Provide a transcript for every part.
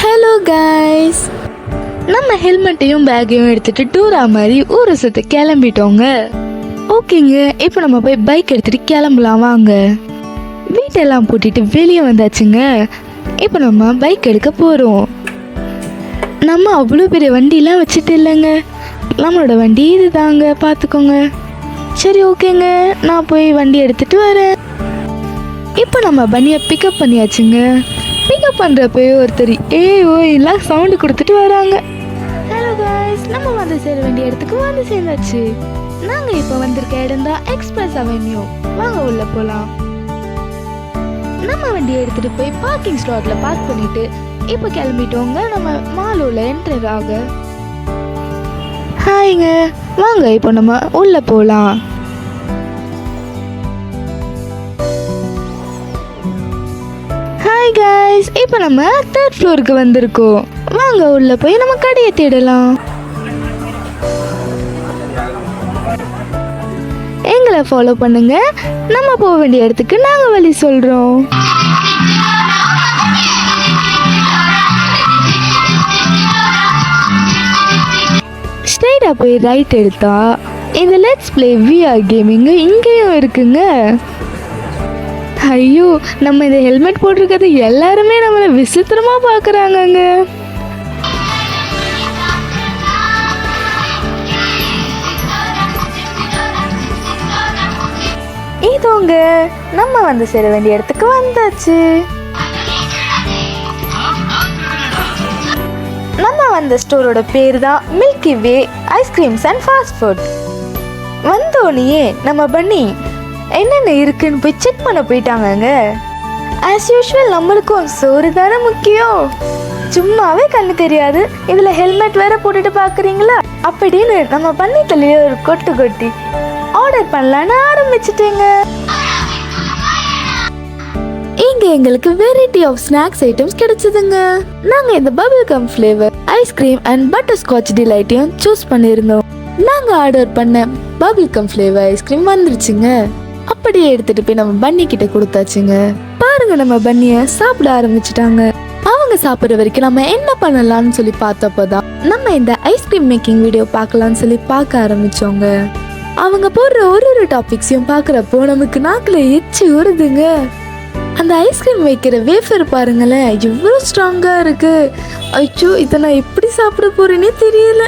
Hello guys, நம்ம ஹெல்மெட்டையும் பேக்கையும் எடுத்துட்டு டூரா மாதிரி ஊரை சுத்த கிளம்பிட்டோங்க. ஓகேங்க, இப்போ நம்ம போய் பைக் எடுத்துட்டு கிளம்பலாம் வாங்க. வீட்டெல்லாம் பூட்டிட்டு வெளியே வந்தாச்சுங்க. இப்போ நம்ம பைக் எடுக்க போகிறோம். நம்ம அவ்வளோ பெரிய வண்டிலாம் வச்சுட்டு இல்லைங்க, நம்மளோட வண்டி இது தாங்க, பார்த்துக்கோங்க. சரி ஓகேங்க, நான் போய் வண்டி எடுத்துட்டு வரேன். இப்போ நம்ம பன்னியை பிக்கப் பண்ணியாச்சுங்க. பிக்கப் பண்ணுறப்போ ஒருத்தர் ஓய்லாம் சவுண்டு கொடுத்துட்டு வராங்க. ஹலோ காய்ஸ், நம்ம வந்து சேர வேண்டிய இடத்துக்கு வந்து சேர்ந்தாச்சு. நாங்கள் இப்போ வந்திருக்க இடம் தான் எக்ஸ்பிரஸ் அவென்யூ. வாங்க உள்ள போகலாம். நம்ம வண்டியை எடுத்துகிட்டு போய் பார்க்கிங் ஸ்லாட்டில் பார்க் பண்ணிட்டு இப்போ கிளம்பிட்டோங்க நம்ம மாலோவில் என்டர் ஆக. ஹாய்ங்க, வாங்க இப்போ நம்ம உள்ளே போகலாம். ஹாய் காய்ஸ், இப்போ நம்ம 3rd ஃப்ளோருக்கு வந்திருக்கோம். வாங்க உள்ள போய் நம்ம கடையை தேடலாம். எங்களை ஃபாலோ பண்ணுங்க, நம்ம போக வேண்டிய இடத்துக்கு நாங்கள் வழி சொல்கிறோம். ஸ்ட்ரைட்டாக போய் ரைட் எடுத்தா இந்த லெட்ஸ் ப்ளே VR கேமிங்கு இங்கேயும் இருக்குங்க. ஐயோ, நம்ம இந்த ஹெல்மெட் போட்டிருக்கிறது எல்லாருமே நம்மளை விசித்திரமா பார்க்குறாங்கங்க. இதோங்க நம்ம வந்து சேர வேண்டிய இடத்துக்கு வந்தாச்சு. நம்ம வந்த ஸ்டோரோட பேர் தான் milky way ice creams and fast food. வந்தோடனே நம்ம பன்னி என்னென்ன இருக்குன்னு போய் செக் பண்ண போயிட்டாங்கங்க. ஆஸ் யூஷுவல் நம்மளுக்கும் சோறு தானே முக்கியம், சும்மாவே கண்ணு தெரியாது, இதில் ஹெல்மெட் வேற போட்டுட்டு பார்க்குறீங்களா அப்படின்னு நம்ம பண்ணி தலையில ஒரு கொட்டு கொட்டி ஆர்டர் பண்ணலான்னு ஆரம்பிச்சிட்டேங்க. இங்க எங்களுக்கு வெரைட்டி ஆஃப் ஸ்நாக்ஸ் ஐட்டம்ஸ் கிடைச்சதுங்க. நாங்கள் இந்த bubble gum flavour ice cream and butter scotch டிலைட்டையும் சூஸ் பண்ணியிருந்தோம். நாங்கள் ஆர்டர் பண்ண பபிள் கம் ஃப்ளேவர் ஐஸ்கிரீம் வந்துருச்சுங்க. அப்படியே எடுத்துட்டு போய் நம்ம பன்னி கிட்ட கொடுத்தாச்சுங்க. பாருங்க, நம்ம பன்னிய சாப்பிட ஆரம்பிச்சுட்டாங்க. அவங்க சாப்பிட்ற வரைக்கும் நம்ம என்ன பண்ணலாம்னு சொல்லி பார்த்தப்போதான் நம்ம இந்த ஐஸ்கிரீம் மேக்கிங் வீடியோ பார்க்கலாம்னு சொல்லி பார்க்க ஆரம்பிச்சோங்க. அவங்க போடுற ஒரு டாபிக்ஸையும் பார்க்குறப்போ நமக்கு நாக்கில் எச்சி ஊறுதுங்க. அந்த ஐஸ்கிரீம் வைக்கிற வேஃபர் பாருங்களேன், எவ்வளோ ஸ்ட்ராங்கா இருக்கு. ஐயோ, இதை நான் எப்படி சாப்பிட போறேன்னே தெரியல.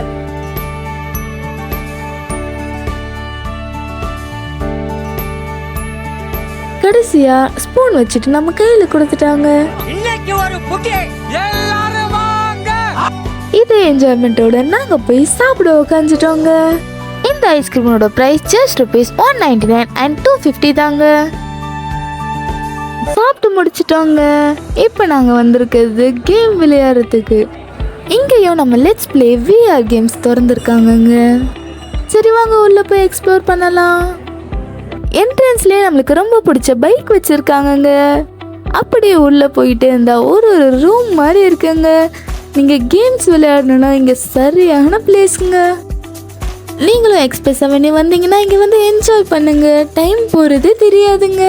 கடைசியா ஸ்பூன் வச்சுட்டு நம்ம கையில கொடுத்துட்டாங்க. இதே என்ஜாய்மெண்டோட நாங்க போய் சாப்பிட உட்காந்துட்டோங்க. இந்த ஐஸ்கிரீமோட பிரைஸ் ஜஸ்ட் ₹199 and $250 தாங்க. சாப்பிட்டு முடிச்சிட்டோங்க. இப்போ நாங்க வந்திருக்கிறது கேம் விளையாடுறதுக்கு. இங்கேயும் நம்ம லெட்ஸ் ப்ளே VR கேம்ஸ் திறந்துருக்காங்கங்க. சரி வாங்க உள்ள போய் எக்ஸ்ப்ளோர் பண்ணலாம். என்ட்ரன்ஸ்லேயே நம்மளுக்கு ரொம்ப பிடிச்ச பைக் வச்சுருக்காங்கங்க. அப்படியே உள்ளே போயிட்டு இருந்தால் ஒரு ரூம் மாதிரி இருக்குங்க. நீங்கள் கேம்ஸ் விளையாடணுன்னா இங்கே சரியான பிளேஸுங்க. நீங்களும் எக்ஸ்பிரஸ் அவென்யூ வந்தீங்கன்னா இங்கே வந்து என்ஜாய் பண்ணுங்க, டைம் போகிறது தெரியாதுங்க.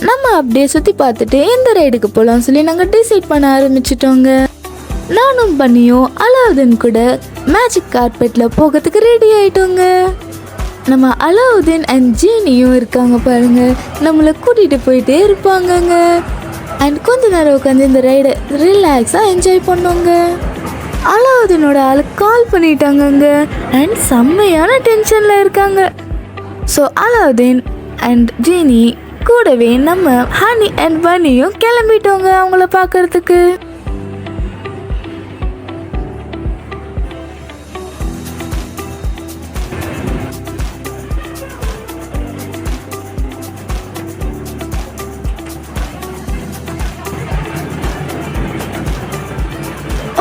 நம்ம அப்படியே சுற்றி பார்த்துட்டு எந்த ரைடுக்கு போகலாம்னு சொல்லி நாங்கள் டிசைட் பண்ண ஆரம்பிச்சிட்டோங்க. நானும் பண்ணியும் அலாவுதீன் கூட மேஜிக் கார்பெட்டில் போகிறதுக்கு ரெடி ஆகிட்டோங்க. நம்ம அலாவுதீன் அண்ட் ஜீனியும் இருக்காங்க பாருங்க, நம்மளை கூட்டிகிட்டு போயிட்டே இருப்பாங்கங்க. அண்ட் கொஞ்ச நேரம் உட்காந்து இந்த ரைடை ரிலாக்ஸாக என்ஜாய் பண்ணோங்க. அலாவுதீனோட ஆளு கால் பண்ணிட்டாங்கங்க அண்ட் செம்மையான டென்ஷனில் இருக்காங்க. ஸோ அலாவுதீன் அண்ட் ஜீனி கூடவே நம்ம ஹனி அண்ட் பன்னியும் கிளம்பிட்டோங்க அவங்கள பார்க்கறதுக்கு.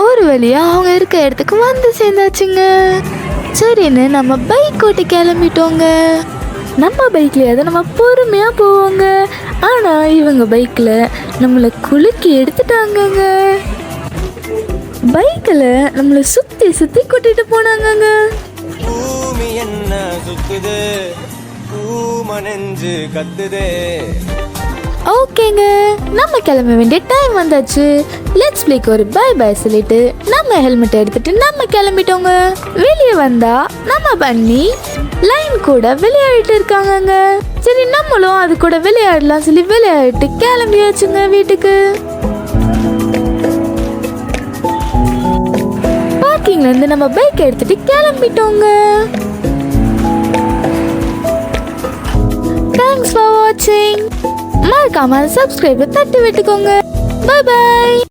ஒரு வழியா அவங்க இருக்க இடத்துக்கு வந்து சேர்ந்தாச்சுங்க. சரின்னு நம்ம பைக் ஓட்டி கிளம்பிட்டோங்க. நம்ம பைக்லயாவது நம்ம பொறுமையா போவோங்க. ஆனா இவங்க பைக்ல நம்மளை குலுக்கி எடுத்துட்டாங்கங்க. பைக்கில் நம்மளை சுத்தி சுத்தி கூட்டிட்டு போனாங்கங்க. பூமி என்ன சுத்துது, பூமனெஞ்சு கத்துதே, ஓகேங்க, நம்ம கிளம்ப வேண்டிய டைம் வந்தாச்சு. லெட்ஸ் பிளேக்கு ஒரு பை பை சொல்லிட்டு நம்ம ஹெல்மெட் எடுத்துட்டு நம்ம கிளம்பிட்டோங்க. வெளியே வந்தா நம்ம பண்ணி லைன் கூட விளையாடிட்டு இருக்காங்கங்க. சரி நம்மளும் அது கூட விளையாடலாம் சொல்லி விளையாடிட்டு கிளம்பியாச்சுங்க வீட்டுக்கு. பார்க்கிங்ல இருந்து நம்ம பைக் எடுத்துட்டு கிளம்பிட்டோங்க. தேங்க்ஸ் ஃபார் வாட்சிங். மறக்காம சப்ஸ்கிரைப் தட்டி விட்டுக்கோங்க. Bye by.